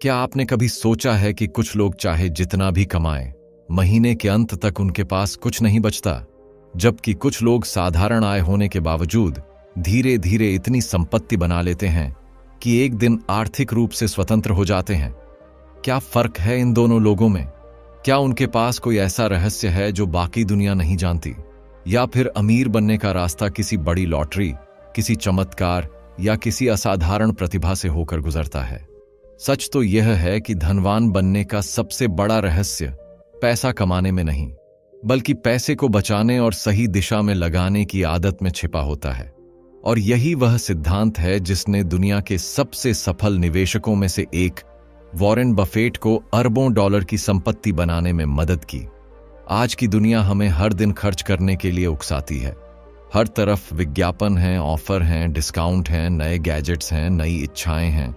क्या आपने कभी सोचा है कि कुछ लोग चाहे जितना भी कमाएं, महीने के अंत तक उनके पास कुछ नहीं बचता, जबकि कुछ लोग साधारण आय होने के बावजूद धीरे धीरे इतनी संपत्ति बना लेते हैं कि एक दिन आर्थिक रूप से स्वतंत्र हो जाते हैं। क्या फर्क है इन दोनों लोगों में? क्या उनके पास कोई ऐसा रहस्य है जो बाकी दुनिया नहीं जानती, या फिर अमीर बनने का रास्ता किसी बड़ी लॉटरी, किसी चमत्कार या किसी असाधारण प्रतिभा से होकर गुजरता है? सच तो यह है कि धनवान बनने का सबसे बड़ा रहस्य पैसा कमाने में नहीं, बल्कि पैसे को बचाने और सही दिशा में लगाने की आदत में छिपा होता है। और यही वह सिद्धांत है जिसने दुनिया के सबसे सफल निवेशकों में से एक वॉरेन बफेट को अरबों डॉलर की संपत्ति बनाने में मदद की। आज की दुनिया हमें हर दिन खर्च करने के लिए उकसाती है। हर तरफ विज्ञापन हैं, ऑफर हैं, डिस्काउंट हैं, नए गैजेट्स हैं, नई इच्छाएं हैं।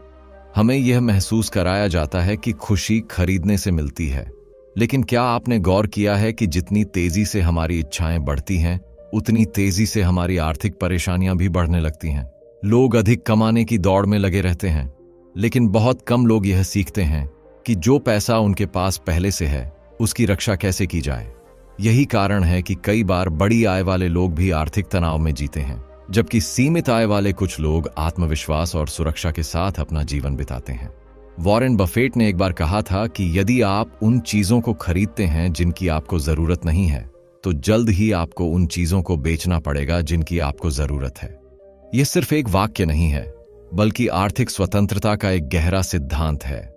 हमें यह महसूस कराया जाता है कि खुशी खरीदने से मिलती है। लेकिन क्या आपने गौर किया है कि जितनी तेजी से हमारी इच्छाएं बढ़ती हैं, उतनी तेजी से हमारी आर्थिक परेशानियां भी बढ़ने लगती हैं। लोग अधिक कमाने की दौड़ में लगे रहते हैं, लेकिन बहुत कम लोग यह सीखते हैं कि जो पैसा उनके पास पहले से है, उसकी रक्षा कैसे की जाए। यही कारण है कि कई बार बड़ी आय वाले लोग भी आर्थिक तनाव में जीते हैं, जबकि सीमित आय वाले कुछ लोग आत्मविश्वास और सुरक्षा के साथ अपना जीवन बिताते हैं। वॉरेन बफेट ने एक बार कहा था कि यदि आप उन चीजों को खरीदते हैं जिनकी आपको जरूरत नहीं है, तो जल्द ही आपको उन चीजों को बेचना पड़ेगा जिनकी आपको जरूरत है। यह सिर्फ एक वाक्य नहीं है, बल्कि आर्थिक स्वतंत्रता का एक गहरा सिद्धांत है।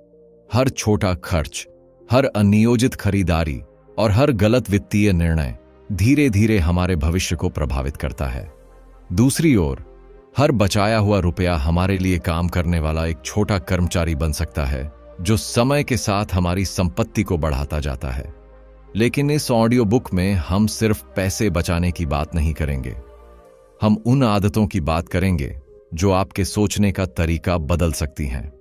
हर छोटा खर्च, हर अनियोजित खरीदारी और हर गलत वित्तीय निर्णय धीरे धीरे हमारे भविष्य को प्रभावित करता है। दूसरी ओर, हर बचाया हुआ रुपया हमारे लिए काम करने वाला एक छोटा कर्मचारी बन सकता है, जो समय के साथ हमारी संपत्ति को बढ़ाता जाता है। लेकिन इस ऑडियो बुक में हम सिर्फ पैसे बचाने की बात नहीं करेंगे। हम उन आदतों की बात करेंगे जो आपके सोचने का तरीका बदल सकती हैं।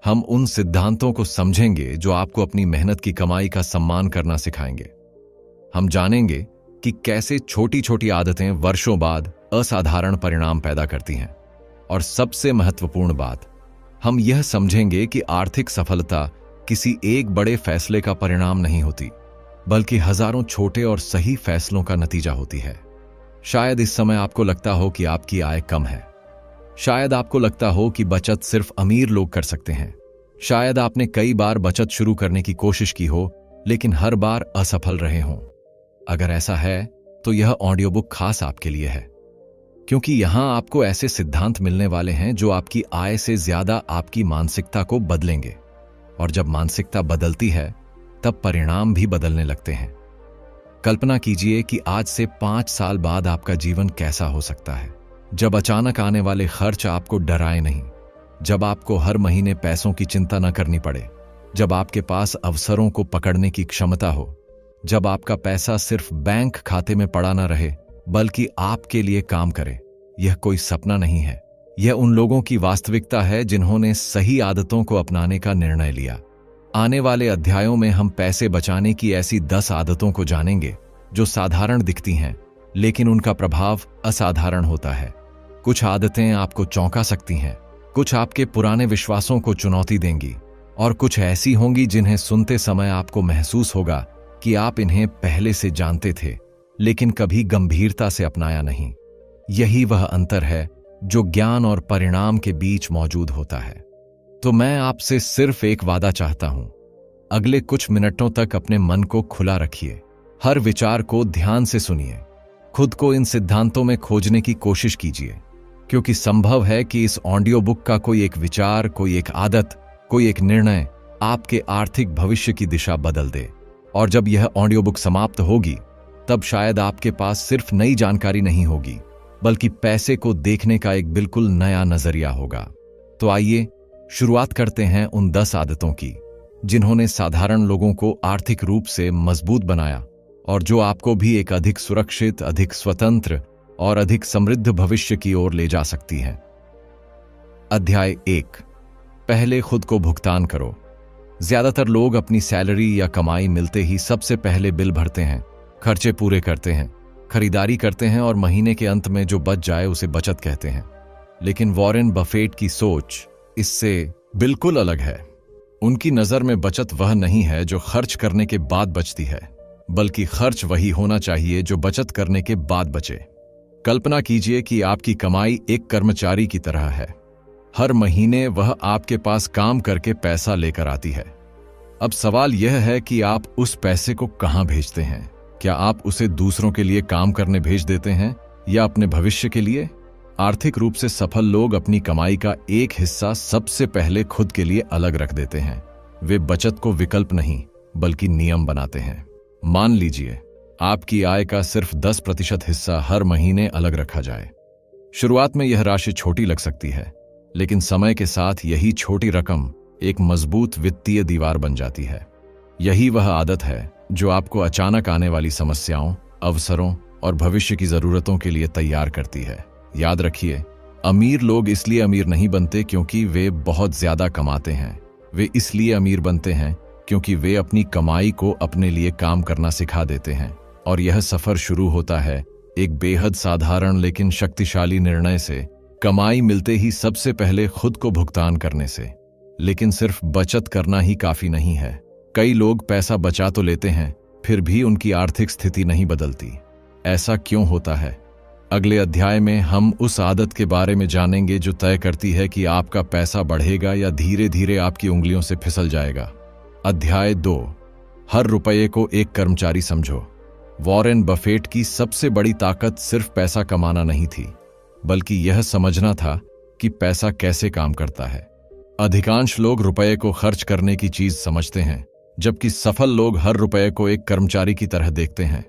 हम उन सिद्धांतों को समझेंगे जो आपको अपनी मेहनत की कमाई का सम्मान करना सिखाएंगे। हम जानेंगे कि कैसे छोटी छोटी आदतें वर्षों बाद असाधारण परिणाम पैदा करती हैं। और सबसे महत्वपूर्ण बात, हम यह समझेंगे कि आर्थिक सफलता किसी एक बड़े फैसले का परिणाम नहीं होती, बल्कि हजारों छोटे और सही फैसलों का नतीजा होती है। शायद इस समय आपको लगता हो कि आपकी आय कम है। शायद आपको लगता हो कि बचत सिर्फ अमीर लोग कर सकते हैं। शायद आपने कई बार बचत शुरू करने की कोशिश की हो, लेकिन हर बार असफल रहे हों। अगर ऐसा है, तो यह ऑडियो बुक खास आपके लिए है, क्योंकि यहां आपको ऐसे सिद्धांत मिलने वाले हैं जो आपकी आय से ज्यादा आपकी मानसिकता को बदलेंगे। और जब मानसिकता बदलती है, तब परिणाम भी बदलने लगते हैं। कल्पना कीजिए कि आज से 5 साल बाद आपका जीवन कैसा हो सकता है, जब अचानक आने वाले खर्च आपको डराए नहीं, जब आपको हर महीने पैसों की चिंता न करनी पड़े, जब आपके पास अवसरों को पकड़ने की क्षमता हो, जब आपका पैसा सिर्फ बैंक खाते में पड़ा न रहे, बल्कि आपके लिए काम करे। यह कोई सपना नहीं है, यह उन लोगों की वास्तविकता है जिन्होंने सही आदतों को अपनाने का निर्णय लिया। आने वाले अध्यायों में हम पैसे बचाने की ऐसी 10 आदतों को जानेंगे जो साधारण दिखती हैं, लेकिन उनका प्रभाव असाधारण होता है। कुछ आदतें आपको चौंका सकती हैं, कुछ आपके पुराने विश्वासों को चुनौती देंगी, और कुछ ऐसी होंगी जिन्हें सुनते समय आपको महसूस होगा कि आप इन्हें पहले से जानते थे, लेकिन कभी गंभीरता से अपनाया नहीं। यही वह अंतर है जो ज्ञान और परिणाम के बीच मौजूद होता है। तो मैं आपसे सिर्फ एक वादा चाहता हूं, अगले कुछ मिनटों तक अपने मन को खुला रखिए, हर विचार को ध्यान से सुनिए, खुद को इन सिद्धांतों में खोजने की कोशिश कीजिए, क्योंकि संभव है कि इस ऑडियो बुक का कोई एक विचार, कोई एक आदत, कोई एक निर्णय आपके आर्थिक भविष्य की दिशा बदल दे। और जब यह ऑडियो बुक समाप्त होगी, तब शायद आपके पास सिर्फ नई जानकारी नहीं होगी, बल्कि पैसे को देखने का एक बिल्कुल नया नजरिया होगा। तो आइए शुरुआत करते हैं उन 10 आदतों की जिन्होंने साधारण लोगों को आर्थिक रूप से मजबूत बनाया, और जो आपको भी एक अधिक सुरक्षित, अधिक स्वतंत्र और अधिक समृद्ध भविष्य की ओर ले जा सकती हैं। अध्याय 1, पहले खुद को भुगतान करो। ज्यादातर लोग अपनी सैलरी या कमाई मिलते ही सबसे पहले बिल भरते हैं, खर्चे पूरे करते हैं, खरीदारी करते हैं और महीने के अंत में जो बच जाए उसे बचत कहते हैं। लेकिन वॉरेन बफेट की सोच इससे बिल्कुल अलग है। उनकी नजर में बचत वह नहीं है जो खर्च करने के बाद बचती है, बल्कि खर्च वही होना चाहिए जो बचत करने के बाद बचे। कल्पना कीजिए कि आपकी कमाई एक कर्मचारी की तरह है। हर महीने वह आपके पास काम करके पैसा लेकर आती है। अब सवाल यह है कि आप उस पैसे को कहां भेजते हैं? क्या आप उसे दूसरों के लिए काम करने भेज देते हैं या अपने भविष्य के लिए? आर्थिक रूप से सफल लोग अपनी कमाई का एक हिस्सा सबसे पहले खुद के लिए अलग रख देते हैं। वे बचत को विकल्प नहीं बल्कि नियम बनाते हैं। मान लीजिए आपकी आय का सिर्फ 10% हिस्सा हर महीने अलग रखा जाए। शुरुआत में यह राशि छोटी लग सकती है, लेकिन समय के साथ यही छोटी रकम एक मजबूत वित्तीय दीवार बन जाती है। यही वह आदत है जो आपको अचानक आने वाली समस्याओं, अवसरों और भविष्य की जरूरतों के लिए तैयार करती है। याद रखिए, अमीर लोग इसलिए अमीर नहीं बनते क्योंकि वे बहुत ज्यादा कमाते हैं। वे इसलिए अमीर बनते हैं क्योंकि वे अपनी कमाई को अपने लिए काम करना सिखा देते हैं। और यह सफर शुरू होता है एक बेहद साधारण लेकिन शक्तिशाली निर्णय से, कमाई मिलते ही सबसे पहले खुद को भुगतान करने से। लेकिन सिर्फ बचत करना ही काफी नहीं है। कई लोग पैसा बचा तो लेते हैं, फिर भी उनकी आर्थिक स्थिति नहीं बदलती। ऐसा क्यों होता है? अगले अध्याय में हम उस आदत के बारे में जानेंगे जो तय करती है कि आपका पैसा बढ़ेगा या धीरे धीरे आपकी उंगलियों से फिसल जाएगा। अध्याय 2, हर रुपये को एक कर्मचारी समझो। वॉरेन बफेट की सबसे बड़ी ताकत सिर्फ पैसा कमाना नहीं थी, बल्कि यह समझना था कि पैसा कैसे काम करता है। अधिकांश लोग रुपये को खर्च करने की चीज समझते हैं, जबकि सफल लोग हर रुपये को एक कर्मचारी की तरह देखते हैं।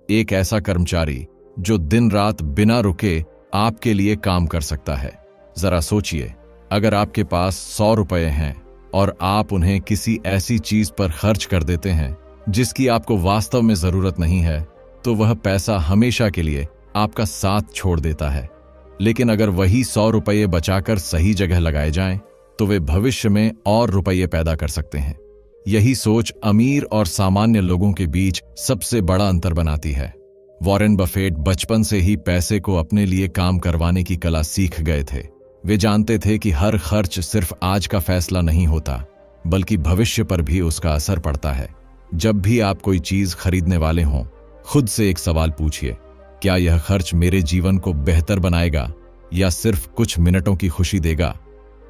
एक ऐसा कर्मचारी जो दिन रात बिना रुके आपके लिए काम कर सकता है। जरा सोचिए, अगर आपके पास 100 रुपये हैं और आप उन्हें किसी ऐसी चीज पर खर्च कर देते हैं जिसकी आपको वास्तव में जरूरत नहीं है, तो वह पैसा हमेशा के लिए आपका साथ छोड़ देता है। लेकिन अगर वही 100 रुपये बचाकर सही जगह लगाए जाएं, तो वे भविष्य में और रुपये पैदा कर सकते हैं। यही सोच अमीर और सामान्य लोगों के बीच सबसे बड़ा अंतर बनाती है। वॉरेन बफेट बचपन से ही पैसे को अपने लिए काम करवाने की कला सीख गए थे। वे जानते थे कि हर खर्च सिर्फ आज का फैसला नहीं होता, बल्कि भविष्य पर भी उसका असर पड़ता है। जब भी आप कोई चीज खरीदने वाले हों, खुद से एक सवाल पूछिए, क्या यह खर्च मेरे जीवन को बेहतर बनाएगा या सिर्फ कुछ मिनटों की खुशी देगा?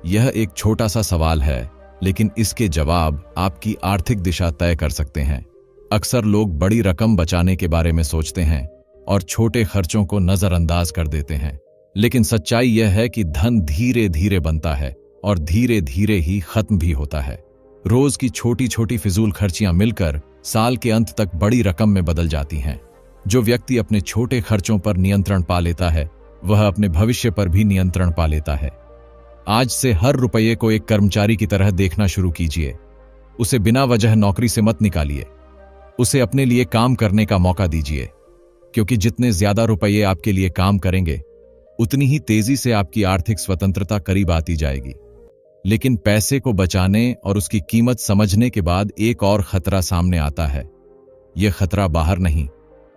यह एक छोटा सा सवाल है, लेकिन इसके जवाब आपकी आर्थिक दिशा तय कर सकते हैं। अक्सर लोग बड़ी रकम बचाने के बारे में सोचते हैं और छोटे खर्चों को नजरअंदाज कर देते हैं, लेकिन सच्चाई यह है कि धन धीरे धीरे बनता है और धीरे धीरे ही खत्म भी होता है। रोज की छोटी छोटी फिजूल खर्चियां मिलकर साल के अंत तक बड़ी रकम में बदल जाती हैं। जो व्यक्ति अपने छोटे खर्चों पर नियंत्रण पा लेता है, वह अपने भविष्य पर भी नियंत्रण पा लेता है। आज से हर रुपये को एक कर्मचारी की तरह देखना शुरू कीजिए। उसे बिना वजह नौकरी से मत निकालिए। उसे अपने लिए काम करने का मौका दीजिए, क्योंकि जितने ज्यादा रुपये आपके लिए काम करेंगे, उतनी ही तेजी से आपकी आर्थिक स्वतंत्रता करीब आती जाएगी। लेकिन पैसे को बचाने और उसकी कीमत समझने के बाद एक और खतरा सामने आता है। यह खतरा बाहर नहीं,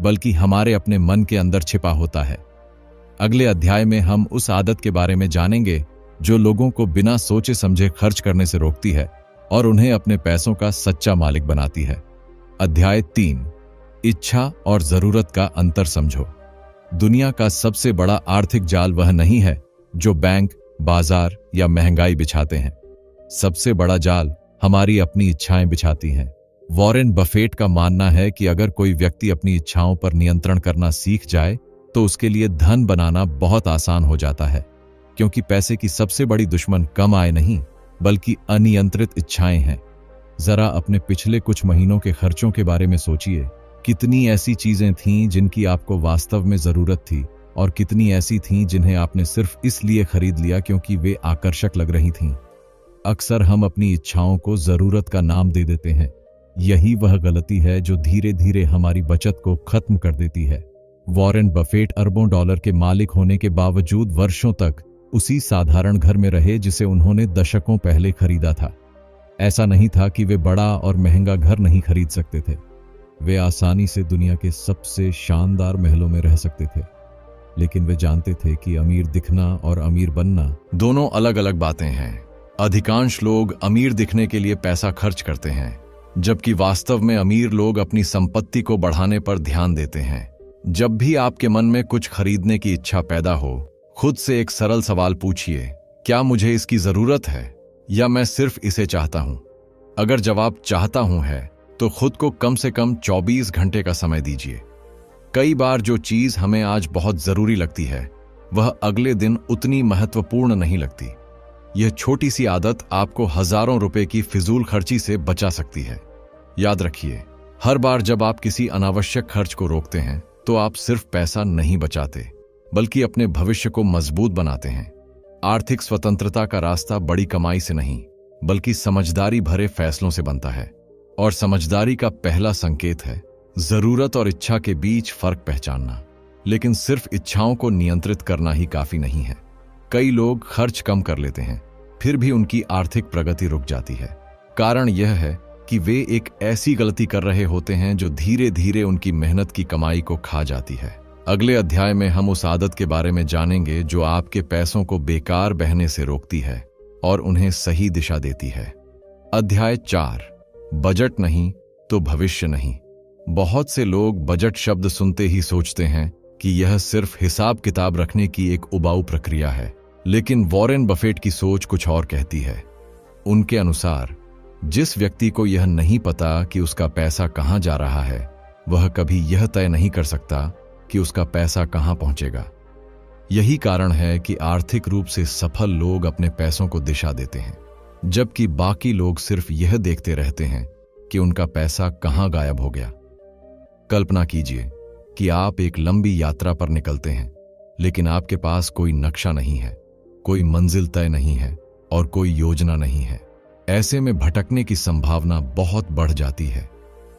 बल्कि हमारे अपने मन के अंदर छिपा होता है। अगले अध्याय में हम उस आदत के बारे में जानेंगे जो लोगों को बिना सोचे समझे खर्च करने से रोकती है और उन्हें अपने पैसों का सच्चा मालिक बनाती है। अध्याय 3, इच्छा और जरूरत का अंतर समझो। दुनिया का सबसे बड़ा आर्थिक जाल वह नहीं है जो बैंक, बाजार या महंगाई बिछाते हैं। सबसे बड़ा जाल हमारी अपनी इच्छाएं बिछाती हैं। वॉरेन बफेट का मानना है कि अगर कोई व्यक्ति अपनी इच्छाओं पर नियंत्रण करना सीख जाए, तो उसके लिए धन बनाना बहुत आसान हो जाता है, क्योंकि पैसे की सबसे बड़ी दुश्मन कम आय नहीं, बल्कि अनियंत्रित इच्छाएं हैं। जरा अपने पिछले कुछ महीनों के खर्चों के बारे में सोचिए। कितनी ऐसी चीजें थीं जिनकी आपको वास्तव में जरूरत थी, और कितनी ऐसी थीं जिन्हें आपने सिर्फ इसलिए खरीद लिया क्योंकि वे आकर्षक लग रही थीं। अक्सर हम अपनी इच्छाओं को जरूरत का नाम दे देते हैं। यही वह गलती है जो धीरे धीरे हमारी बचत को खत्म कर देती है। वॉरेन बफेट अरबों डॉलर के मालिक होने के बावजूद वर्षों तक उसी साधारण घर में रहे जिसे उन्होंने दशकों पहले खरीदा था। ऐसा नहीं था कि वे बड़ा और महंगा घर नहीं खरीद सकते थे। वे आसानी से दुनिया के सबसे शानदार महलों में रह सकते थे, लेकिन वे जानते थे कि अमीर दिखना और अमीर बनना दोनों अलग अलग बातें हैं। अधिकांश लोग अमीर दिखने के लिए पैसा खर्च करते हैं, जबकि वास्तव में अमीर लोग अपनी संपत्ति को बढ़ाने पर ध्यान देते हैं। जब भी आपके मन में कुछ खरीदने की इच्छा पैदा हो, खुद से एक सरल सवाल पूछिए, क्या मुझे इसकी जरूरत है या मैं सिर्फ इसे चाहता हूं? अगर जवाब चाहता हूं है, तो खुद को कम से कम 24 घंटे का समय दीजिए। कई बार जो चीज हमें आज बहुत जरूरी लगती है, वह अगले दिन उतनी महत्वपूर्ण नहीं लगती। यह छोटी सी आदत आपको हजारों रुपए की फिजूल खर्ची से बचा सकती है। याद रखिए, हर बार जब आप किसी अनावश्यक खर्च को रोकते हैं, तो आप सिर्फ पैसा नहीं बचाते, बल्कि अपने भविष्य को मजबूत बनाते हैं। आर्थिक स्वतंत्रता का रास्ता बड़ी कमाई से नहीं, बल्कि समझदारी भरे फैसलों से बनता है। और समझदारी का पहला संकेत है जरूरत और इच्छा के बीच फर्क पहचानना। लेकिन सिर्फ इच्छाओं को नियंत्रित करना ही काफी नहीं है। कई लोग खर्च कम कर लेते हैं, फिर भी उनकी आर्थिक प्रगति रुक जाती है। कारण यह है कि वे एक ऐसी गलती कर रहे होते हैं जो धीरे धीरे उनकी मेहनत की कमाई को खा जाती है। अगले अध्याय में हम उस आदत के बारे में जानेंगे जो आपके पैसों को बेकार बहने से रोकती है और उन्हें सही दिशा देती है। अध्याय 4, बजट नहीं तो भविष्य नहीं। बहुत से लोग बजट शब्द सुनते ही सोचते हैं कि यह सिर्फ हिसाब किताब रखने की एक उबाऊ प्रक्रिया है, लेकिन वॉरेन बफेट की सोच कुछ और कहती है। उनके अनुसार जिस व्यक्ति को यह नहीं पता कि उसका पैसा कहां जा रहा है, वह कभी यह तय नहीं कर सकता कि उसका पैसा कहां पहुंचेगा। यही कारण है कि आर्थिक रूप से सफल लोग अपने पैसों को दिशा देते हैं, जबकि बाकी लोग सिर्फ यह देखते रहते हैं कि उनका पैसा कहां गायब हो गया। कल्पना कीजिए कि आप एक लंबी यात्रा पर निकलते हैं, लेकिन आपके पास कोई नक्शा नहीं है, कोई मंजिल तय नहीं है और कोई योजना नहीं है। ऐसे में भटकने की संभावना बहुत बढ़ जाती है।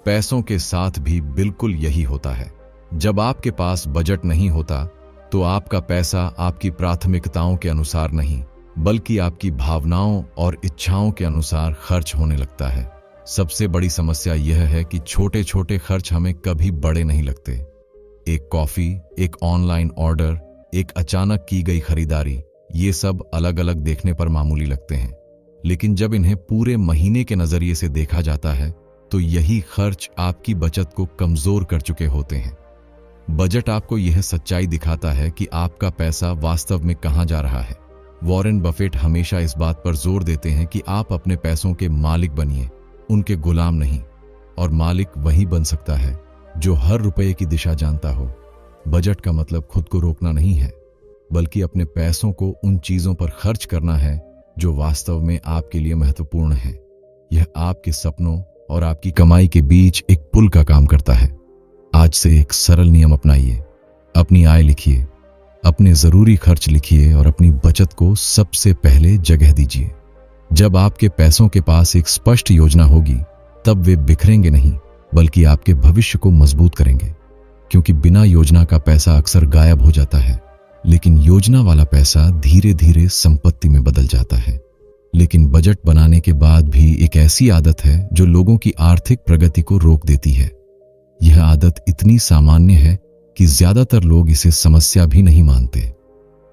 पैसों के साथ भी बिल्कुल यही होता है। जब आपके पास बजट नहीं होता, तो आपका पैसा आपकी प्राथमिकताओं के अनुसार नहीं, बल्कि आपकी भावनाओं और इच्छाओं के अनुसार खर्च होने लगता है। सबसे बड़ी समस्या यह है कि छोटे छोटे खर्च हमें कभी बड़े नहीं लगते। एक कॉफी, एक ऑनलाइन ऑर्डर, एक अचानक की गई खरीदारी, ये सब अलग अलग देखने पर मामूली लगते हैं, लेकिन जब इन्हें पूरे महीने के नजरिए से देखा जाता है, तो यही खर्च आपकी बचत को कमजोर कर चुके होते हैं। बजट आपको यह सच्चाई दिखाता है कि आपका पैसा वास्तव में कहां जा रहा है। वॉरेन बफेट हमेशा इस बात पर जोर देते हैं कि आप अपने पैसों के मालिक बनिए, उनके गुलाम नहीं। और मालिक वही बन सकता है जो हर रुपये की दिशा जानता हो। बजट का मतलब खुद को रोकना नहीं है, बल्कि अपने पैसों को उन चीजों पर खर्च करना है जो वास्तव में आपके लिए महत्वपूर्ण है। यह आपके सपनों और आपकी कमाई के बीच एक पुल का काम करता है। आज से एक सरल नियम अपनाइए। अपनी आय लिखिए, अपने जरूरी खर्च लिखिए और अपनी बचत को सबसे पहले जगह दीजिए। जब आपके पैसों के पास एक स्पष्ट योजना होगी, तब वे बिखरेंगे नहीं, बल्कि आपके भविष्य को मजबूत करेंगे। क्योंकि बिना योजना का पैसा अक्सर गायब हो जाता है, लेकिन योजना वाला पैसा धीरे धीरे संपत्ति में बदल जाता है। लेकिन बजट बनाने के बाद भी एक ऐसी आदत है जो लोगों की आर्थिक प्रगति को रोक देती है। यह आदत इतनी सामान्य है कि ज्यादातर लोग इसे समस्या भी नहीं मानते।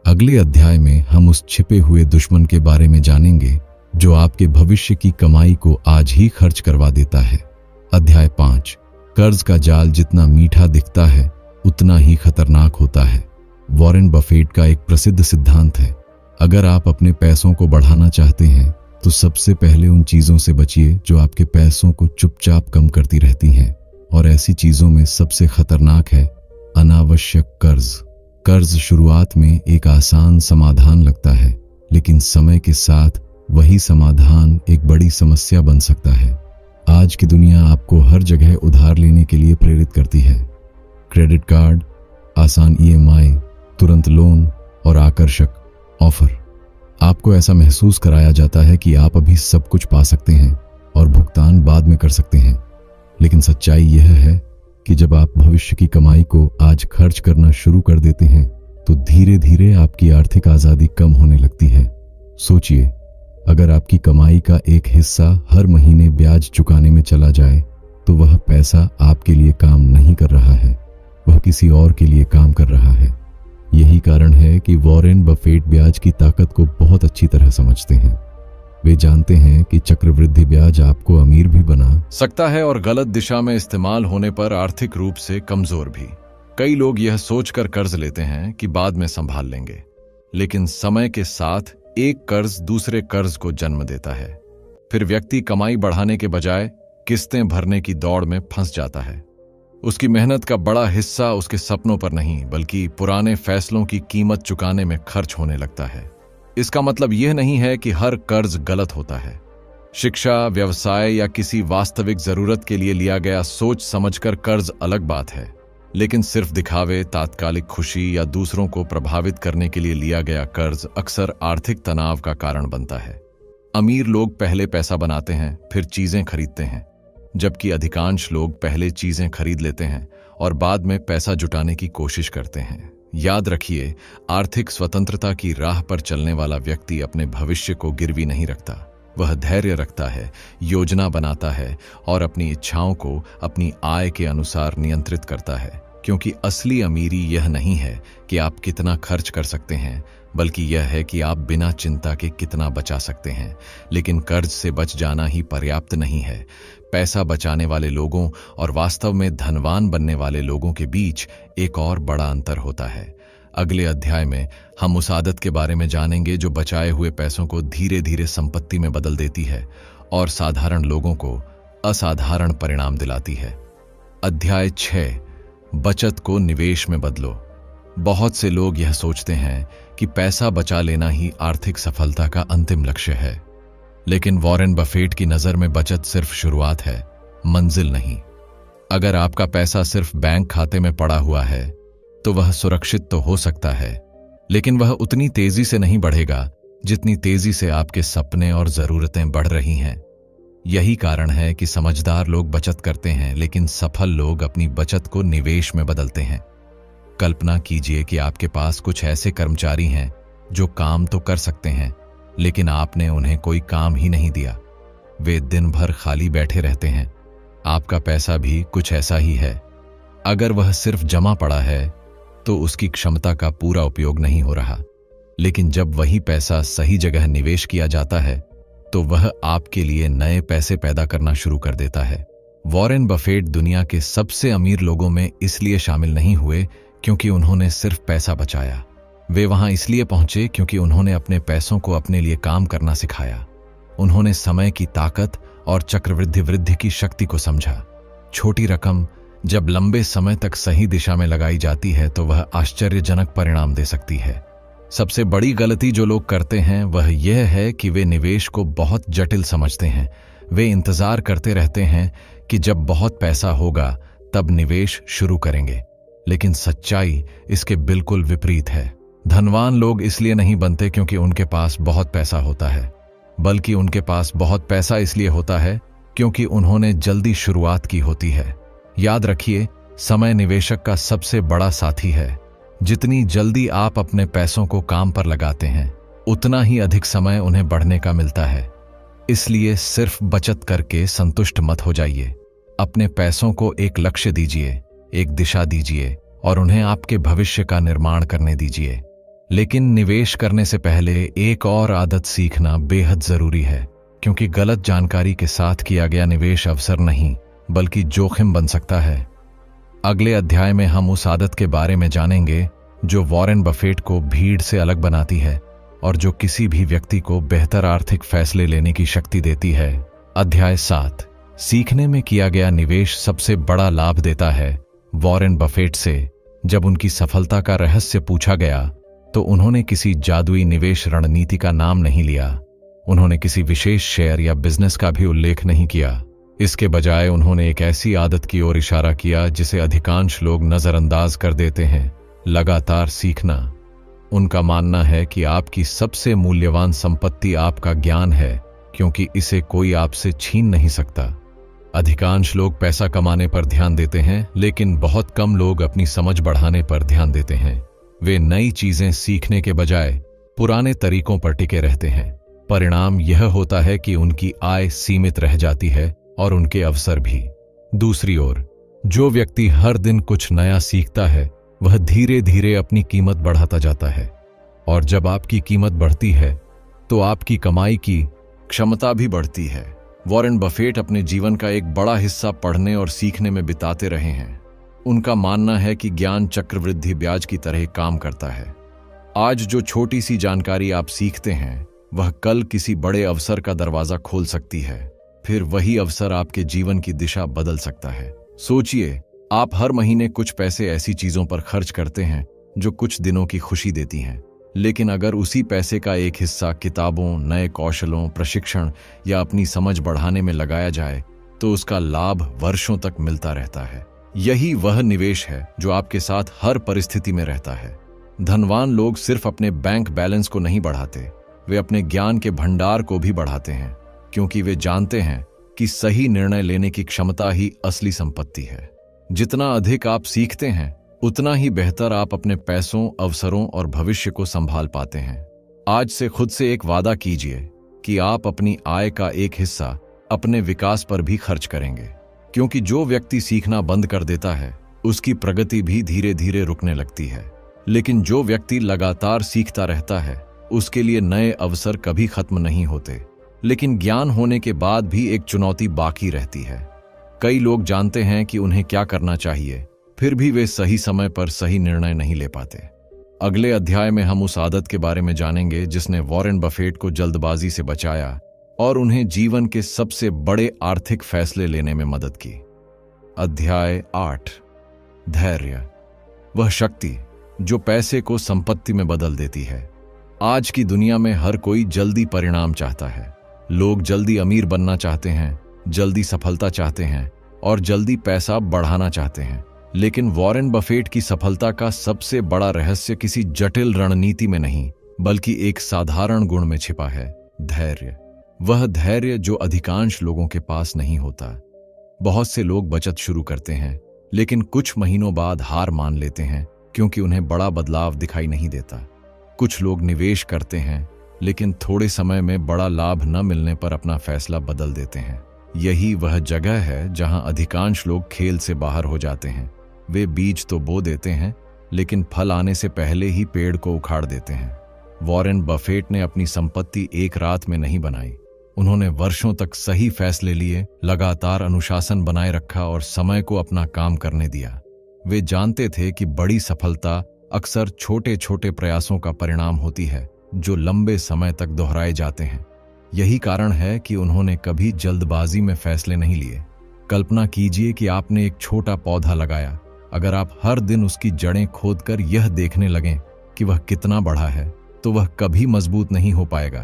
अगले अध्याय में हम उस छिपे हुए दुश्मन के बारे में जानेंगे जो आपके भविष्य की कमाई को आज ही खर्च करवा देता है। अध्याय 5, कर्ज का जाल जितना मीठा दिखता है, उतना ही खतरनाक होता है। वॉरेन बफेट का एक प्रसिद्ध सिद्धांत है, अगर आप अपने पैसों को बढ़ाना चाहते हैं, तो सबसे पहले उन चीजों से बचिए जो आपके पैसों को चुपचाप कम करती रहती हैं। और ऐसी चीजों में सबसे खतरनाक है अनावश्यक कर्ज। कर्ज शुरुआत में एक आसान समाधान लगता है, लेकिन समय के साथ वही समाधान एक बड़ी समस्या बन सकता है। आज की दुनिया आपको हर जगह उधार लेने के लिए प्रेरित करती है। क्रेडिट कार्ड, आसान EMI, तुरंत लोन और आकर्षक ऑफर। आपको ऐसा महसूस कराया जाता है कि आप अभी सब कुछ पा सकते हैं और भुगतान बाद में कर सकते हैं। लेकिन सच्चाई यह है कि जब आप भविष्य की कमाई को आज खर्च करना शुरू कर देते हैं, तो धीरे धीरे आपकी आर्थिक आजादी कम होने लगती है। सोचिए, अगर आपकी कमाई का एक हिस्सा हर महीने ब्याज चुकाने में चला जाए, तो वह पैसा आपके लिए काम नहीं कर रहा है, वह किसी और के लिए काम कर रहा है। यही कारण है कि वॉरेन बफेट ब्याज की ताकत को बहुत अच्छी तरह समझते हैं। वे जानते हैं कि चक्रवृद्धि ब्याज आपको अमीर भी बना सकता है और गलत दिशा में इस्तेमाल होने पर आर्थिक रूप से कमजोर भी। कई लोग यह सोचकर कर्ज लेते हैं कि बाद में संभाल लेंगे, लेकिन समय के साथ एक कर्ज दूसरे कर्ज को जन्म देता है। फिर व्यक्ति कमाई बढ़ाने के बजाय किस्तें भरने की दौड़ में फंस जाता है। उसकी मेहनत का बड़ा हिस्सा उसके सपनों पर नहीं बल्कि पुराने फैसलों की कीमत चुकाने में खर्च होने लगता है। इसका मतलब यह नहीं है कि हर कर्ज गलत होता है। शिक्षा, व्यवसाय या किसी वास्तविक जरूरत के लिए लिया गया सोच समझकर कर्ज अलग बात है, लेकिन सिर्फ दिखावे, तात्कालिक खुशी या दूसरों को प्रभावित करने के लिए लिया गया कर्ज अक्सर आर्थिक तनाव का कारण बनता है। अमीर लोग पहले पैसा बनाते हैं, फिर चीजें खरीदते हैं, जबकि अधिकांश लोग पहले चीजें खरीद लेते हैं और बाद में पैसा जुटाने की कोशिश करते हैं। याद रखिए, आर्थिक स्वतंत्रता की राह पर चलने वाला व्यक्ति अपने भविष्य को गिरवी नहीं रखता। वह धैर्य रखता है, योजना बनाता है और अपनी इच्छाओं को अपनी आय के अनुसार नियंत्रित करता है, क्योंकि असली अमीरी यह नहीं है कि आप कितना खर्च कर सकते हैं, बल्कि यह है कि आप बिना चिंता के कितना बचा सकते हैं। लेकिन कर्ज से बच जाना ही पर्याप्त नहीं है। पैसा बचाने वाले लोगों और वास्तव में धनवान बनने वाले लोगों के बीच एक और बड़ा अंतर होता है। अगले अध्याय में हम उस आदत के बारे में जानेंगे जो बचाए हुए पैसों को धीरे धीरे संपत्ति में बदल देती है और साधारण लोगों को असाधारण परिणाम दिलाती है। अध्याय 6, बचत को निवेश में बदलो। बहुत से लोग यह सोचते हैं कि पैसा बचा लेना ही आर्थिक सफलता का अंतिम लक्ष्य है, लेकिन वॉरेन बफेट की नजर में बचत सिर्फ शुरुआत है, मंजिल नहीं। अगर आपका पैसा सिर्फ बैंक खाते में पड़ा हुआ है तो वह सुरक्षित तो हो सकता है, लेकिन वह उतनी तेजी से नहीं बढ़ेगा जितनी तेजी से आपके सपने और जरूरतें बढ़ रही हैं। यही कारण है कि समझदार लोग बचत करते हैं, लेकिन सफल लोग अपनी बचत को निवेश में बदलते हैं। कल्पना कीजिए कि आपके पास कुछ ऐसे कर्मचारी हैं जो काम तो कर सकते हैं, लेकिन आपने उन्हें कोई काम ही नहीं दिया। वे दिन भर खाली बैठे रहते हैं। आपका पैसा भी कुछ ऐसा ही है। अगर वह सिर्फ जमा पड़ा है तो उसकी क्षमता का पूरा उपयोग नहीं हो रहा, लेकिन जब वही पैसा सही जगह निवेश किया जाता है तो वह आपके लिए नए पैसे पैदा करना शुरू कर देता है। वॉरेन बफेट दुनिया के सबसे अमीर लोगों में इसलिए शामिल नहीं हुए क्योंकि उन्होंने सिर्फ पैसा बचाया। वे वहां इसलिए पहुंचे क्योंकि उन्होंने अपने पैसों को अपने लिए काम करना सिखाया। उन्होंने समय की ताकत और चक्रवृद्धि वृद्धि की शक्ति को समझा। छोटी रकम जब लंबे समय तक सही दिशा में लगाई जाती है तो वह आश्चर्यजनक परिणाम दे सकती है। सबसे बड़ी गलती जो लोग करते हैं वह यह है कि वे निवेश को बहुत जटिल समझते हैं। वे इंतजार करते रहते हैं कि जब बहुत पैसा होगा तब निवेश शुरू करेंगे, लेकिन सच्चाई इसके बिल्कुल विपरीत है। धनवान लोग इसलिए नहीं बनते क्योंकि उनके पास बहुत पैसा होता है, बल्कि उनके पास बहुत पैसा इसलिए होता है क्योंकि उन्होंने जल्दी शुरुआत की होती है। याद रखिए, समय निवेशक का सबसे बड़ा साथी है। जितनी जल्दी आप अपने पैसों को काम पर लगाते हैं, उतना ही अधिक समय उन्हें बढ़ने का मिलता है। इसलिए सिर्फ बचत करके संतुष्ट मत हो जाइए। अपने पैसों को एक लक्ष्य दीजिए, एक दिशा दीजिए और उन्हें आपके भविष्य का निर्माण करने दीजिए। लेकिन निवेश करने से पहले एक और आदत सीखना बेहद जरूरी है, क्योंकि गलत जानकारी के साथ किया गया निवेश अवसर नहीं बल्कि जोखिम बन सकता है। अगले अध्याय में हम उस आदत के बारे में जानेंगे जो वॉरेन बफेट को भीड़ से अलग बनाती है और जो किसी भी व्यक्ति को बेहतर आर्थिक फैसले लेने की शक्ति देती है। अध्याय 7, सीखने में किया गया निवेश सबसे बड़ा लाभ देता है। वॉरेन बफेट से जब उनकी सफलता का रहस्य पूछा गया तो उन्होंने किसी जादुई निवेश रणनीति का नाम नहीं लिया। उन्होंने किसी विशेष शेयर या बिजनेस का भी उल्लेख नहीं किया। इसके बजाय उन्होंने एक ऐसी आदत की ओर इशारा किया जिसे अधिकांश लोग नजरअंदाज कर देते हैं, लगातार सीखना। उनका मानना है कि आपकी सबसे मूल्यवान संपत्ति आपका ज्ञान है, क्योंकि इसे कोई आपसे छीन नहीं सकता। अधिकांश लोग पैसा कमाने पर ध्यान देते हैं, लेकिन बहुत कम लोग अपनी समझ बढ़ाने पर ध्यान देते हैं। वे नई चीजें सीखने के बजाय पुराने तरीकों पर टिके रहते हैं। परिणाम यह होता है कि उनकी आय सीमित रह जाती है और उनके अवसर भी। दूसरी ओर, जो व्यक्ति हर दिन कुछ नया सीखता है वह धीरे धीरे अपनी कीमत बढ़ाता जाता है, और जब आपकी कीमत बढ़ती है तो आपकी कमाई की क्षमता भी बढ़ती है। वॉरेन बफेट अपने जीवन का एक बड़ा हिस्सा पढ़ने और सीखने में बिताते रहे हैं। उनका मानना है कि ज्ञान चक्रवृद्धि ब्याज की तरह काम करता है। आज जो छोटी सी जानकारी आप सीखते हैं वह कल किसी बड़े अवसर का दरवाजा खोल सकती है। फिर वही अवसर आपके जीवन की दिशा बदल सकता है। सोचिए, आप हर महीने कुछ पैसे ऐसी चीजों पर खर्च करते हैं जो कुछ दिनों की खुशी देती हैं, लेकिन अगर उसी पैसे का एक हिस्सा किताबों, नए कौशलों, प्रशिक्षण या अपनी समझ बढ़ाने में लगाया जाए तो उसका लाभ वर्षों तक मिलता रहता है। यही वह निवेश है जो आपके साथ हर परिस्थिति में रहता है। धनवान लोग सिर्फ अपने बैंक बैलेंस को नहीं बढ़ाते, वे अपने ज्ञान के भंडार को भी बढ़ाते हैं, क्योंकि वे जानते हैं कि सही निर्णय लेने की क्षमता ही असली संपत्ति है। जितना अधिक आप सीखते हैं उतना ही बेहतर आप अपने पैसों, अवसरों और भविष्य को संभाल पाते हैं। आज से खुद से एक वादा कीजिए कि आप अपनी आय का एक हिस्सा अपने विकास पर भी खर्च करेंगे, क्योंकि जो व्यक्ति सीखना बंद कर देता है उसकी प्रगति भी धीरे धीरे रुकने लगती है, लेकिन जो व्यक्ति लगातार सीखता रहता है उसके लिए नए अवसर कभी खत्म नहीं होते। लेकिन ज्ञान होने के बाद भी एक चुनौती बाकी रहती है। कई लोग जानते हैं कि उन्हें क्या करना चाहिए, फिर भी वे सही समय पर सही निर्णय नहीं ले पाते। अगले अध्याय में हम उस आदत के बारे में जानेंगे जिसने वॉरेन बफेट को जल्दबाजी से बचाया और उन्हें जीवन के सबसे बड़े आर्थिक फैसले लेने में मदद की। अध्याय 8, धैर्य, वह शक्ति जो पैसे को संपत्ति में बदल देती है। आज की दुनिया में हर कोई जल्दी परिणाम चाहता है। लोग जल्दी अमीर बनना चाहते हैं, जल्दी सफलता चाहते हैं और जल्दी पैसा बढ़ाना चाहते हैं। लेकिन वॉरेन बफेट की सफलता का सबसे बड़ा रहस्य किसी जटिल रणनीति में नहीं, बल्कि एक साधारण गुण में छिपा है, धैर्य। वह धैर्य जो अधिकांश लोगों के पास नहीं होता। बहुत से लोग बचत शुरू करते हैं, लेकिन कुछ महीनों बाद हार मान लेते हैं क्योंकि उन्हें बड़ा बदलाव दिखाई नहीं देता। कुछ लोग निवेश करते हैं, लेकिन थोड़े समय में बड़ा लाभ न मिलने पर अपना फैसला बदल देते हैं। यही वह जगह है जहां अधिकांश लोग खेल से बाहर हो जाते हैं। वे बीज तो बो देते हैं, लेकिन फल आने से पहले ही पेड़ को उखाड़ देते हैं। वॉरेन बफेट ने अपनी संपत्ति एक रात में नहीं बनाई। उन्होंने वर्षों तक सही फैसले लिए, लगातार अनुशासन बनाए रखा और समय को अपना काम करने दिया। वे जानते थे कि बड़ी सफलता अक्सर छोटे छोटे प्रयासों का परिणाम होती है जो लंबे समय तक दोहराए जाते हैं। यही कारण है कि उन्होंने कभी जल्दबाजी में फैसले नहीं लिए। कल्पना कीजिए कि आपने एक छोटा पौधा लगाया। अगर आप हर दिन उसकी जड़ें खोदकर यह देखने लगें कि वह कितना बढ़ा है, तो वह कभी मजबूत नहीं हो पाएगा।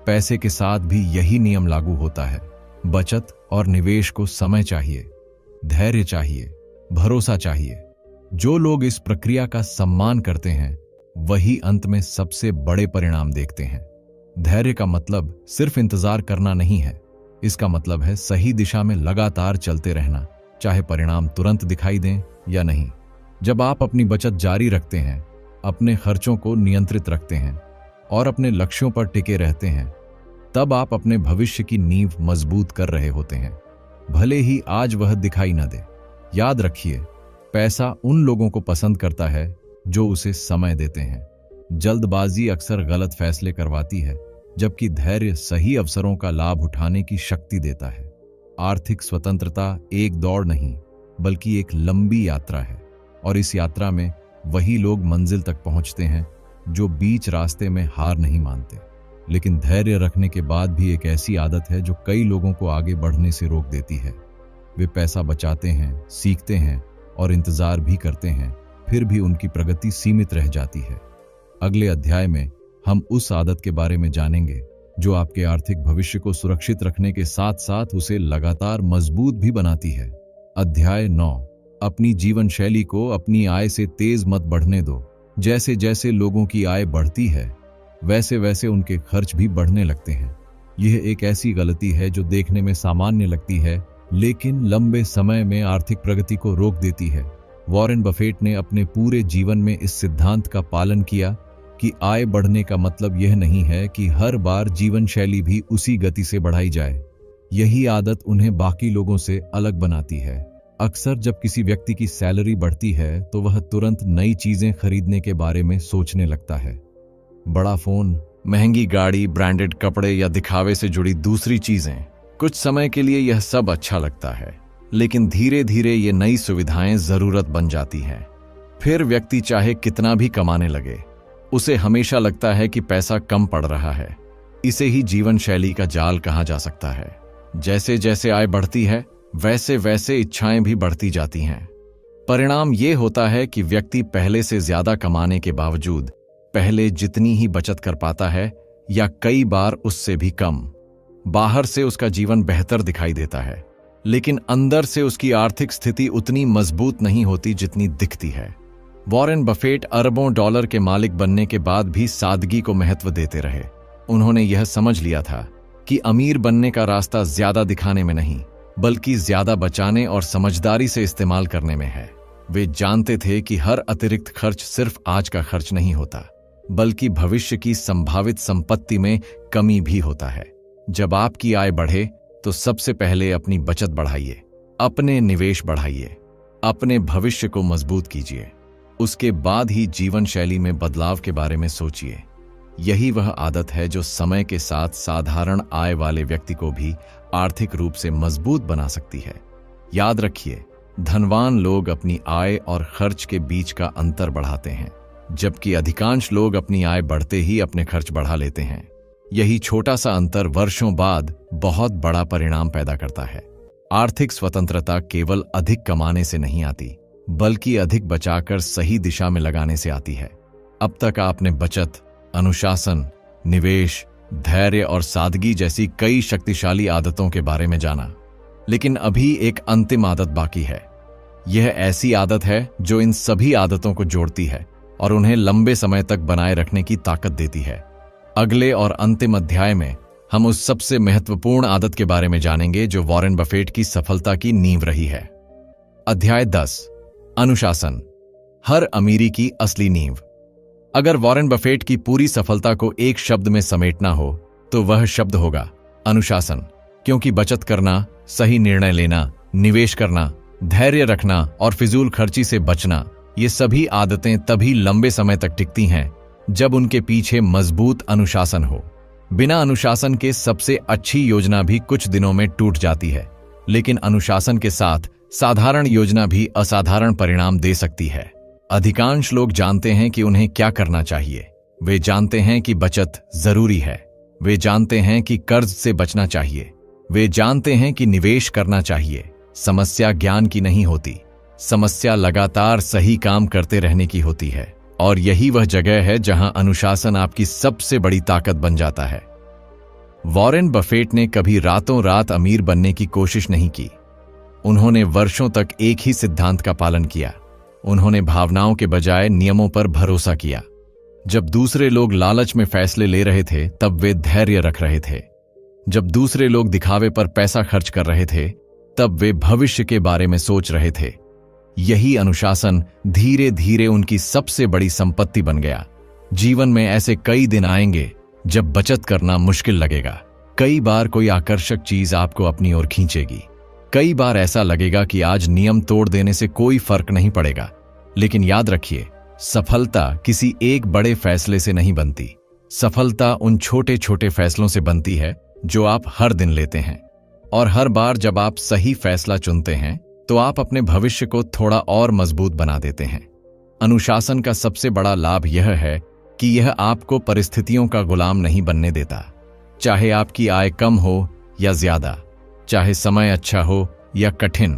पैसे के साथ भी यही नियम लागू होता है। बचत और निवेश को समय चाहिए, धैर्य चाहिए, भरोसा चाहिए। जो लोग इस प्रक्रिया का सम्मान करते हैं वही अंत में सबसे बड़े परिणाम देखते हैं। धैर्य का मतलब सिर्फ इंतजार करना नहीं है, इसका मतलब है सही दिशा में लगातार चलते रहना, चाहे परिणाम तुरंत दिखाई दें या नहीं। जब आप अपनी बचत जारी रखते हैं, अपने खर्चों को नियंत्रित रखते हैं और अपने लक्ष्यों पर टिके रहते हैं, तब आप अपने भविष्य की नींव मजबूत कर रहे होते हैं, भले ही आज वह दिखाई न दे। याद रखिए, पैसा उन लोगों को पसंद करता है जो उसे समय देते हैं। जल्दबाजी अक्सर गलत फैसले करवाती है, जबकि धैर्य सही अवसरों का लाभ उठाने की शक्ति देता है। आर्थिक स्वतंत्रता एक दौड़ नहीं, बल्कि एक लंबी यात्रा है, और इस यात्रा में वही लोग मंजिल तक पहुंचते हैं जो बीच रास्ते में हार नहीं मानते। लेकिन धैर्य रखने के बाद भी एक ऐसी आदत है जो कई लोगों को आगे बढ़ने से रोक देती है। वे पैसा बचाते हैं, सीखते हैं और इंतजार भी करते हैं, फिर भी उनकी प्रगति सीमित रह जाती है। अगले अध्याय में हम उस आदत के बारे में जानेंगे जो आपके आर्थिक भविष्य को सुरक्षित रखने के साथ साथ उसे लगातार मजबूत भी बनाती है। अध्याय 9, अपनी जीवन शैली को अपनी आय से तेज मत बढ़ने दो। जैसे जैसे लोगों की आय बढ़ती है, वैसे वैसे उनके खर्च भी बढ़ने लगते हैं। यह एक ऐसी गलती है जो देखने में सामान्य लगती है, लेकिन लंबे समय में आर्थिक प्रगति को रोक देती है। वॉरेन बफेट ने अपने पूरे जीवन में इस सिद्धांत का पालन किया कि आय बढ़ने का मतलब यह नहीं है कि हर बार जीवन शैली भी उसी गति से बढ़ाई जाए। यही आदत उन्हें बाकी लोगों से अलग बनाती है। अक्सर जब किसी व्यक्ति की सैलरी बढ़ती है तो वह तुरंत नई चीजें खरीदने के बारे में सोचने लगता है। बड़ा फोन, महंगी गाड़ी, ब्रांडेड कपड़े या दिखावे से जुड़ी दूसरी चीजें। कुछ समय के लिए यह सब अच्छा लगता है, लेकिन धीरे धीरे ये नई सुविधाएं जरूरत बन जाती हैं। फिर व्यक्ति चाहे कितना भी कमाने लगे, उसे हमेशा लगता है कि पैसा कम पड़ रहा है। इसे ही जीवन शैली का जाल कहा जा सकता है। जैसे जैसे आय बढ़ती है, वैसे वैसे इच्छाएं भी बढ़ती जाती हैं। परिणाम ये होता है कि व्यक्ति पहले से ज्यादा कमाने के बावजूद पहले जितनी ही बचत कर पाता है या कई बार उससे भी कम। बाहर से उसका जीवन बेहतर दिखाई देता है, लेकिन अंदर से उसकी आर्थिक स्थिति उतनी मजबूत नहीं होती जितनी दिखती है। वॉरेन बफेट अरबों डॉलर के मालिक बनने के बाद भी सादगी को महत्व देते रहे। उन्होंने यह समझ लिया था कि अमीर बनने का रास्ता ज्यादा दिखाने में नहीं, बल्कि ज्यादा बचाने और समझदारी से इस्तेमाल करने में है। वे जानते थे कि हर अतिरिक्त खर्च सिर्फ आज का खर्च नहीं होता, बल्कि भविष्य की संभावित संपत्ति में कमी भी होता है। जब आपकी आय बढ़े तो सबसे पहले अपनी बचत बढ़ाइए, अपने निवेश बढ़ाइए, अपने भविष्य को मजबूत कीजिए। उसके बाद ही जीवन शैली में बदलाव के बारे में सोचिए। यही वह आदत है जो समय के साथ साधारण आय वाले व्यक्ति को भी आर्थिक रूप से मजबूत बना सकती है। याद रखिए, धनवान लोग अपनी आय और खर्च के बीच का अंतर बढ़ाते हैं, जबकि अधिकांश लोग अपनी आय बढ़ते ही अपने खर्च बढ़ा लेते हैं। यही छोटा सा अंतर वर्षों बाद बहुत बड़ा परिणाम पैदा करता है। आर्थिक स्वतंत्रता केवल अधिक कमाने से नहीं आती, बल्कि अधिक बचाकर सही दिशा में लगाने से आती है। अब तक आपने बचत, अनुशासन, निवेश, धैर्य और सादगी जैसी कई शक्तिशाली आदतों के बारे में जाना, लेकिन अभी एक अंतिम आदत बाकी है। यह ऐसी आदत है जो इन सभी आदतों को जोड़ती है और उन्हें लंबे समय तक बनाए रखने की ताकत देती है। अगले और अंतिम अध्याय में हम उस सबसे महत्वपूर्ण आदत के बारे में जानेंगे जो वॉरेन बफेट की सफलता की नींव रही है। अध्याय 10, अनुशासन, हर अमीरी की असली नींव। अगर वॉरेन बफेट की पूरी सफलता को एक शब्द में समेटना हो तो वह शब्द होगा अनुशासन। क्योंकि बचत करना, सही निर्णय लेना, निवेश करना, धैर्य रखना और फिजूल खर्ची से बचना, ये सभी आदतें तभी लंबे समय तक टिकती हैं जब उनके पीछे मजबूत अनुशासन हो। बिना अनुशासन के सबसे अच्छी योजना भी कुछ दिनों में टूट जाती है, लेकिन अनुशासन के साथ साधारण योजना भी असाधारण परिणाम दे सकती है। अधिकांश लोग जानते हैं कि उन्हें क्या करना चाहिए। वे जानते हैं कि बचत जरूरी है, वे जानते हैं कि कर्ज से बचना चाहिए, वे जानते हैं कि निवेश करना चाहिए। समस्या ज्ञान की नहीं होती, समस्या लगातार सही काम करते रहने की होती है, और यही वह जगह है जहां अनुशासन आपकी सबसे बड़ी ताकत बन जाता है। वॉरेन बफेट ने कभी रातों रात अमीर बनने की कोशिश नहीं की। उन्होंने वर्षों तक एक ही सिद्धांत का पालन किया। उन्होंने भावनाओं के बजाय नियमों पर भरोसा किया। जब दूसरे लोग लालच में फैसले ले रहे थे, तब वे धैर्य रख रहे थे। जब दूसरे लोग दिखावे पर पैसा खर्च कर रहे थे, तब वे भविष्य के बारे में सोच रहे थे। यही अनुशासन धीरे धीरे उनकी सबसे बड़ी संपत्ति बन गया। जीवन में ऐसे कई दिन आएंगे जब बचत करना मुश्किल लगेगा। कई बार कोई आकर्षक चीज आपको अपनी ओर खींचेगी। कई बार ऐसा लगेगा कि आज नियम तोड़ देने से कोई फर्क नहीं पड़ेगा। लेकिन याद रखिए, सफलता किसी एक बड़े फैसले से नहीं बनती। सफलता उन छोटे छोटे फैसलों से बनती है जो आप हर दिन लेते हैं। और हर बार जब आप सही फैसला चुनते हैं तो आप अपने भविष्य को थोड़ा और मजबूत बना देते हैं। अनुशासन का सबसे बड़ा लाभ यह है कि यह आपको परिस्थितियों का गुलाम नहीं बनने देता। चाहे आपकी आय कम हो या ज्यादा, चाहे समय अच्छा हो या कठिन,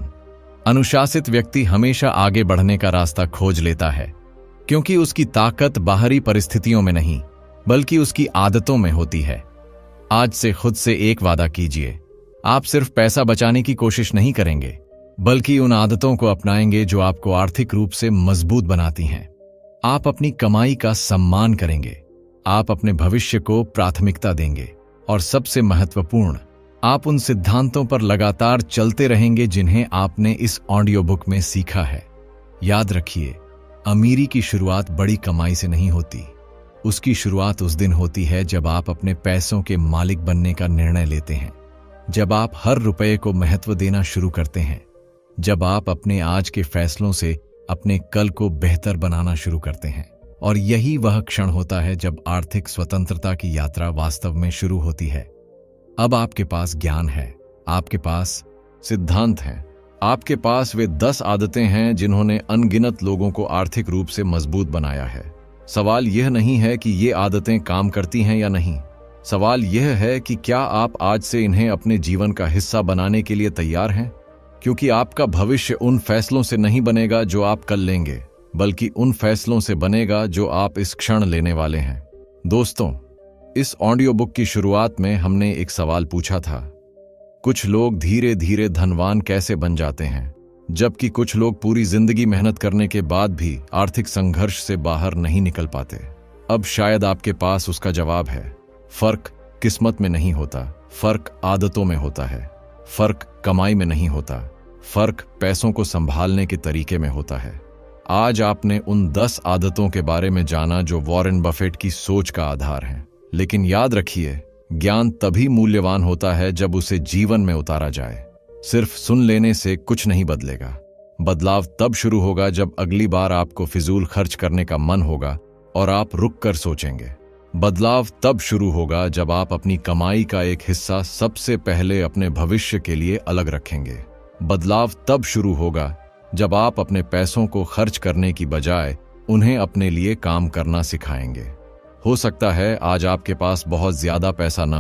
अनुशासित व्यक्ति हमेशा आगे बढ़ने का रास्ता खोज लेता है, क्योंकि उसकी ताकत बाहरी परिस्थितियों में नहीं, बल्कि उसकी आदतों में होती है। आज से खुद से एक वादा कीजिए, आप सिर्फ पैसा बचाने की कोशिश नहीं करेंगे, बल्कि उन आदतों को अपनाएंगे जो आपको आर्थिक रूप से मजबूत बनाती हैं। आप अपनी कमाई का सम्मान करेंगे, आप अपने भविष्य को प्राथमिकता देंगे, और सबसे महत्वपूर्ण, आप उन सिद्धांतों पर लगातार चलते रहेंगे जिन्हें आपने इस ऑडियो बुक में सीखा है। याद रखिए, अमीरी की शुरुआत बड़ी कमाई से नहीं होती। उसकी शुरुआत उस दिन होती है जब आप अपने पैसों के मालिक बनने का निर्णय लेते हैं, जब आप हर रुपये को महत्व देना शुरू करते हैं, जब आप अपने आज के फैसलों से अपने कल को बेहतर बनाना शुरू करते हैं। और यही वह क्षण होता है जब आर्थिक स्वतंत्रता की यात्रा वास्तव में शुरू होती है। अब आपके पास ज्ञान है, आपके पास सिद्धांत हैं, आपके पास वे 10 आदतें हैं जिन्होंने अनगिनत लोगों को आर्थिक रूप से मजबूत बनाया है। सवाल यह नहीं है कि ये आदतें काम करती हैं या नहीं, सवाल यह है कि क्या आप आज से इन्हें अपने जीवन का हिस्सा बनाने के लिए तैयार हैं? क्योंकि आपका भविष्य उन फैसलों से नहीं बनेगा जो आप कल लेंगे, बल्कि उन फैसलों से बनेगा जो आप इस क्षण लेने वाले हैं। दोस्तों, इस ऑडियो बुक की शुरुआत में हमने एक सवाल पूछा था, कुछ लोग धीरे धीरे धनवान कैसे बन जाते हैं, जबकि कुछ लोग पूरी जिंदगी मेहनत करने के बाद भी आर्थिक संघर्ष से बाहर नहीं निकल पाते। अब शायद आपके पास उसका जवाब है। फर्क किस्मत में नहीं होता, फर्क आदतों में होता है, फर्क कमाई में नहीं होता, फर्क पैसों को संभालने के तरीके में होता है। आज आपने उन 10 आदतों के बारे में जाना जो वॉरेन बफेट की सोच का आधार है। लेकिन याद रखिए, ज्ञान तभी मूल्यवान होता है जब उसे जीवन में उतारा जाए। सिर्फ सुन लेने से कुछ नहीं बदलेगा। बदलाव तब शुरू होगा जब अगली बार आपको फिजूल खर्च करने का मन होगा और आप रुक कर सोचेंगे। बदलाव तब शुरू होगा जब आप अपनी कमाई का एक हिस्सा सबसे पहले अपने भविष्य के लिए अलग रखेंगे। बदलाव तब शुरू होगा जब आप अपने पैसों को खर्च करने की बजाय उन्हें अपने लिए काम करना सिखाएंगे। हो सकता है आज आपके पास बहुत ज्यादा पैसा ना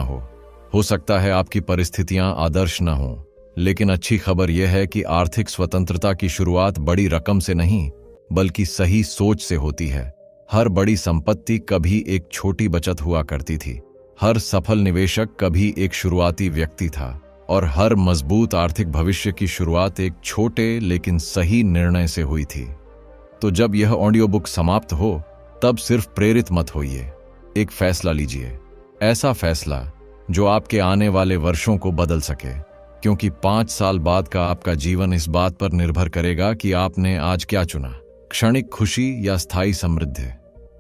हो सकता है आपकी परिस्थितियां आदर्श ना हो, लेकिन अच्छी खबर यह है कि आर्थिक स्वतंत्रता की शुरुआत बड़ी रकम से नहीं, बल्कि सही सोच से होती है। हर बड़ी संपत्ति कभी एक छोटी बचत हुआ करती थी, हर सफल निवेशक कभी एक शुरुआती व्यक्ति था, और हर मजबूत आर्थिक भविष्य की शुरुआत एक छोटे लेकिन सही निर्णय से हुई थी। तो जब यह ऑडियो बुक समाप्त हो, तब सिर्फ प्रेरित मत होइए, एक फैसला लीजिए, ऐसा फैसला जो आपके आने वाले वर्षों को बदल सके, क्योंकि 5 साल बाद का आपका जीवन इस बात पर निर्भर करेगा कि आपने आज क्या चुना, क्षणिक खुशी या स्थायी समृद्धि।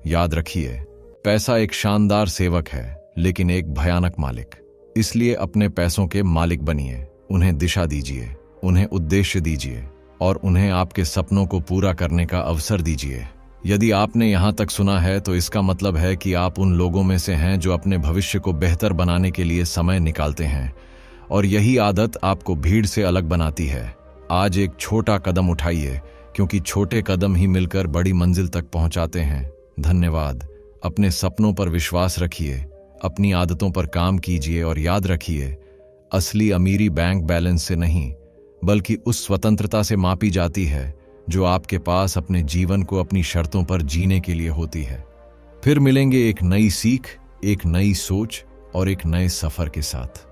याद रखिए, पैसा एक शानदार सेवक है, लेकिन एक भयानक मालिक। इसलिए अपने पैसों के मालिक बनिए, उन्हें दिशा दीजिए, उन्हें उद्देश्य दीजिए और उन्हें आपके सपनों को पूरा करने का अवसर दीजिए। यदि आपने यहाँ तक सुना है तो इसका मतलब है कि आप उन लोगों में से हैं जो अपने भविष्य को बेहतर बनाने के लिए समय निकालते हैं, और यही आदत आपको भीड़ से अलग बनाती है। आज एक छोटा कदम उठाइए, क्योंकि छोटे कदम ही मिलकर बड़ी मंजिल तक पहुंचाते हैं। धन्यवाद। अपने सपनों पर विश्वास रखिए, अपनी आदतों पर काम कीजिए और याद रखिए, असली अमीरी बैंक बैलेंस से नहीं, बल्कि उस स्वतंत्रता से मापी जाती है जो आपके पास अपने जीवन को अपनी शर्तों पर जीने के लिए होती है। फिर मिलेंगे एक नई सीख, एक नई सोच और एक नए सफर के साथ।